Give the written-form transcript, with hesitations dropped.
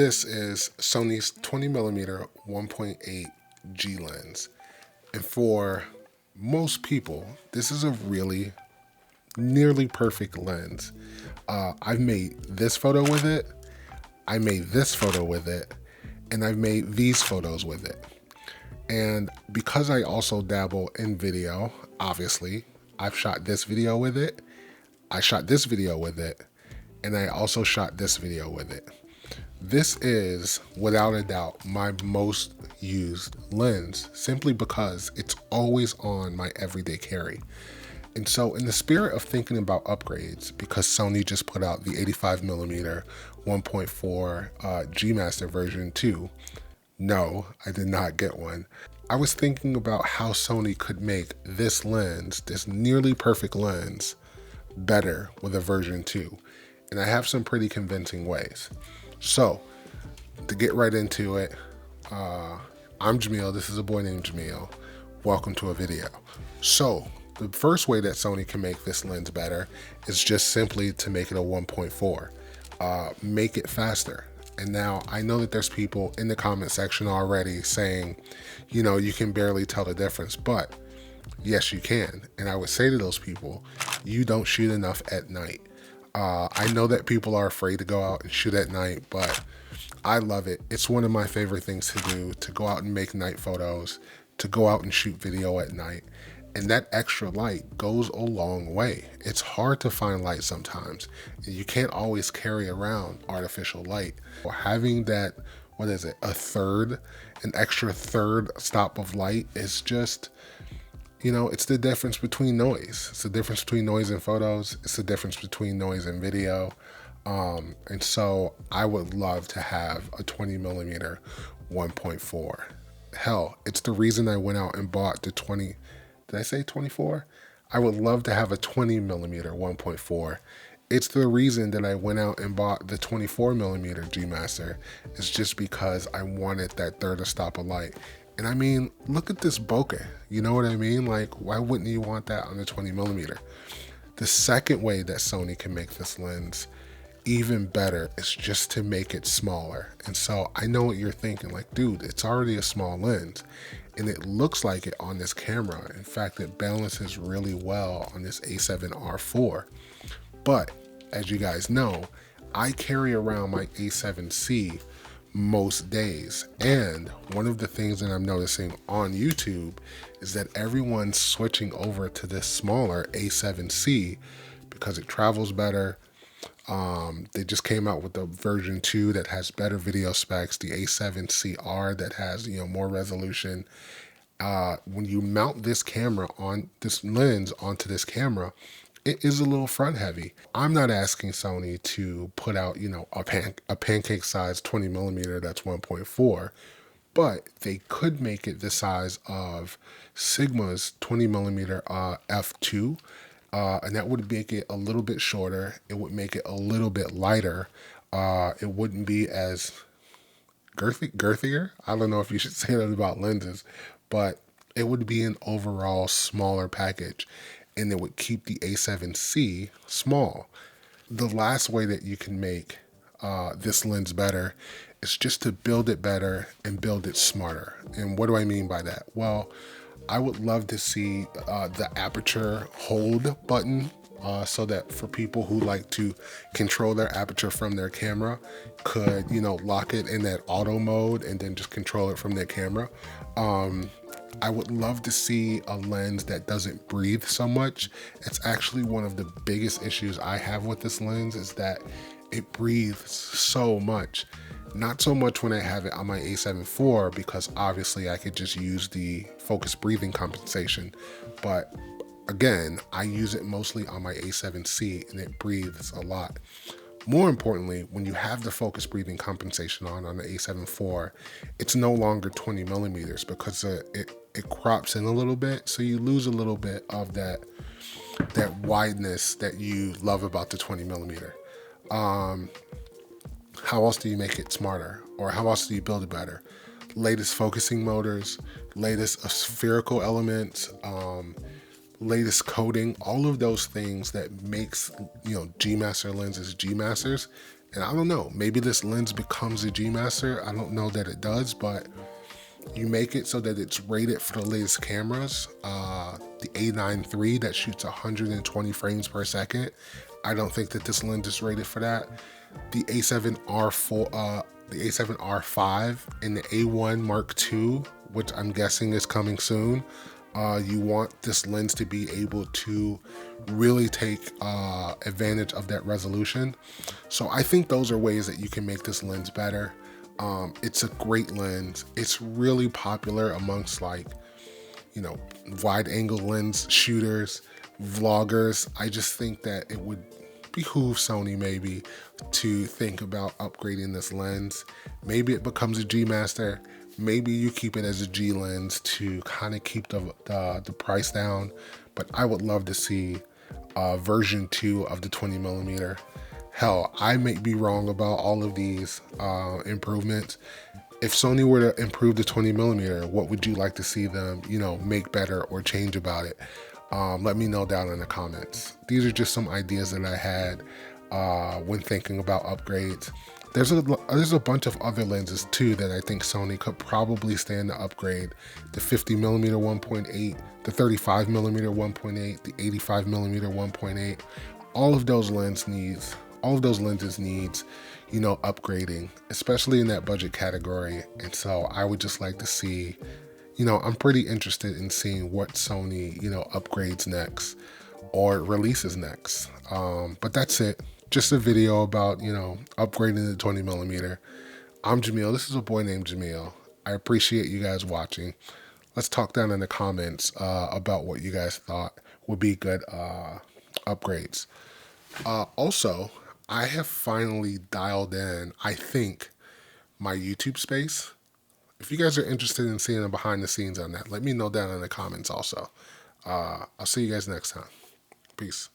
This is Sony's 20mm 1.8 G lens. And for most people, this is a really nearly perfect lens. I've made this photo with it, I made this photo with it, and I've made these photos with it. And because I also dabble in video, obviously, I've shot this video with it, I shot this video with it, and I also shot this video with it. This is, without a doubt, my most used lens, simply because it's always on my everyday carry. And so in the spirit of thinking about upgrades, because Sony just put out the 85mm 1.4 G Master version 2, no, I did not get one. I was thinking about how Sony could make this lens, this nearly perfect lens, better with a version 2. And I have some pretty convincing ways. So, to get right into it, I'm Jamil. This is a boy named Jamil. Welcome to a video. So, the first way that Sony can make this lens better is just simply to make it a 1.4. Make it faster. And now, I know that there's people in the comment section already saying, you know, you can barely tell the difference, but yes, you can. And I would say to those people, you don't shoot enough at night. I know that people are afraid to go out and shoot at night, but I love it. It's one of my favorite things to do, to go out and make night photos, to go out and shoot video at night. And that extra light goes a long way. It's hard to find light sometimes. You can't always carry around artificial light. Having that, an extra third stop of light is just, you know, it's the difference between noise. It's the difference between noise in photos. It's the difference between noise in video. And so I would love to have a 20mm 1.4. Hell, it's the reason I went out and bought the 20, did I say 24? I would love to have a 20mm 1.4. It's the reason that I went out and bought the 24mm G Master. It's just because I wanted that third stop of light. And I mean, look at this bokeh. You know what I mean? Like, why wouldn't you want that on the 20mm? The second way that Sony can make this lens even better is just to make it smaller. And so I know what you're thinking, like, dude, it's already a small lens and it looks like it on this camera. In fact, it balances really well on this A7R4. But as you guys know, I carry around my A7C most days. And one of the things that I'm noticing on YouTube is that everyone's switching over to this smaller A7C because it travels better. They just came out with the version 2 that has better video specs, the A7CR that has, you know, more resolution. When you mount this camera on this lens onto this camera, it is a little front heavy. I'm not asking Sony to put out, you know, a pancake size 20mm that's 1.4, but they could make it the size of Sigma's 20mm f2, and that would make it a little bit shorter. It would make it a little bit lighter. It wouldn't be as girthier. I don't know if you should say that about lenses, but it would be an overall smaller package, and it would keep the A7C small. The last way that you can make this lens better is just to build it better and build it smarter. And what do I mean by that? Well, I would love to see the aperture hold button, so that for people who like to control their aperture from their camera could, you know, lock it in that auto mode and then just control it from their camera. I would love to see a lens that doesn't breathe so much. It's actually one of the biggest issues I have with this lens, is that it breathes so much. Not so much when I have it on my A7 IV, because obviously I could just use the focus breathing compensation. But again, I use it mostly on my A7C and it breathes a lot. More importantly, when you have the focus breathing compensation on the A7 IV, it's no longer 20mm because it crops in a little bit, so you lose a little bit of that wideness that you love about the 20mm. How else do you make it smarter, or how else do you build it better? Latest focusing motors, latest spherical elements, latest coating, all of those things that makes, you know, G Master lenses G Masters And I don't know, maybe this lens becomes a G Master. I don't know that it does, but you make it so that it's rated for the latest cameras. The A9 III that shoots 120 frames per second. I don't think that this lens is rated for that. The A7R4, the A7R5, and the A1 Mark II, which I'm guessing is coming soon. You want this lens to be able to really take advantage of that resolution. So I think those are ways that you can make this lens better. It's a great lens. It's really popular amongst wide angle lens shooters, vloggers. I just think that it would behoove Sony maybe to think about upgrading this lens. Maybe it becomes a G Master. Maybe you keep it as a G lens to kind of keep the price down. But I would love to see version 2 of the 20mm. Hell, I may be wrong about all of these improvements. If Sony were to improve the 20mm, what would you like to see them, make better or change about it? Let me know down in the comments. These are just some ideas that I had when thinking about upgrades. There's a bunch of other lenses too that I think Sony could probably stand to upgrade. The 50mm 1.8, the 35mm 1.8, the 85mm 1.8. All of those lenses needs, upgrading, especially in that budget category. And so I would just like to see, I'm pretty interested in seeing what Sony, upgrades next or releases next. But that's it. Just a video about, upgrading the 20mm. I'm Jamil. This is a boy named Jamil. I appreciate you guys watching. Let's talk down in the comments about what you guys thought would be good upgrades. Also, I have finally dialed in, I think, my YouTube space. If you guys are interested in seeing the behind the scenes on that, let me know down in the comments also. I'll see you guys next time. Peace.